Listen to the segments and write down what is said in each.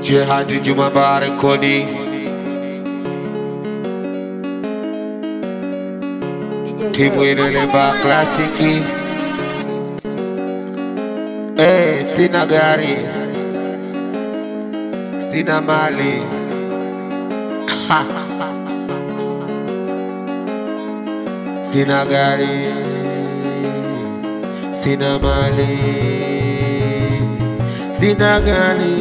Jihadi Juma Barekodi timu ile ba klasiki. Sina gari, sina mali, sina gari, sina mali, sina gari,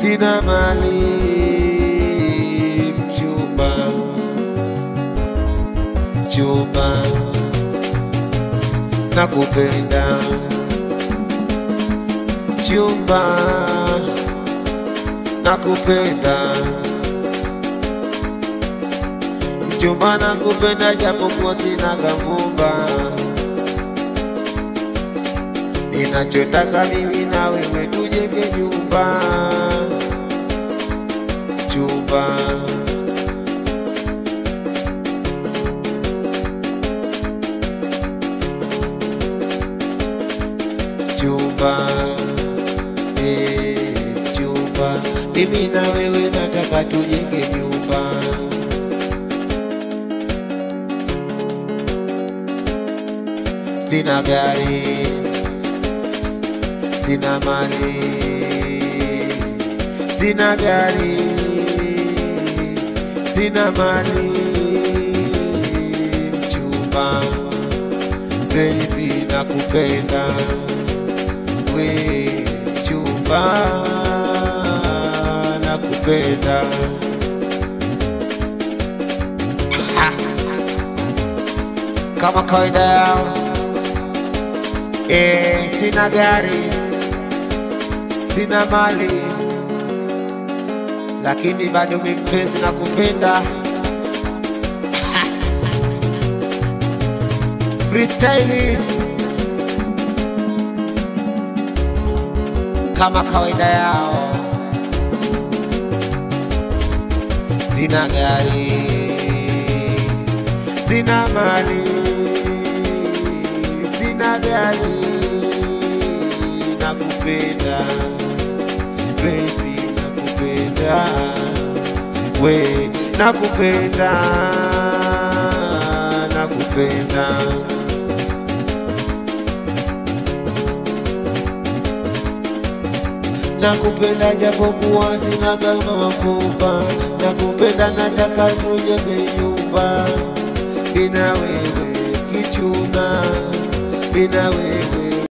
sina mali, mchumba, mchumba, nakupenda mchumba, nakupenda mchumba, nakupenda japokuwa sina gavumba. Ninachotaka mimi na wewe tujenge nyumba, chumba, chumba, chumba, mimi na wewe nataka tujenge nyumba. Sina gari, sina mali, sina gari, sina mali, mchumba, baby nakupenda we, mchumba, nakupenda. Kama kawaida yao, sina gari, sina mali, lakini bado mimi mpenzi nakupenda. Freestyle kama kawaida yao, sina gari, sina mali, sina gari, nakupenda baby, nakupenda we, nakupenda, nakupenda. Nakupenda japokuwa sina kama mafupa, nakupenda nataka tujenge nyumba. Bila wewe kichuna, bila wewe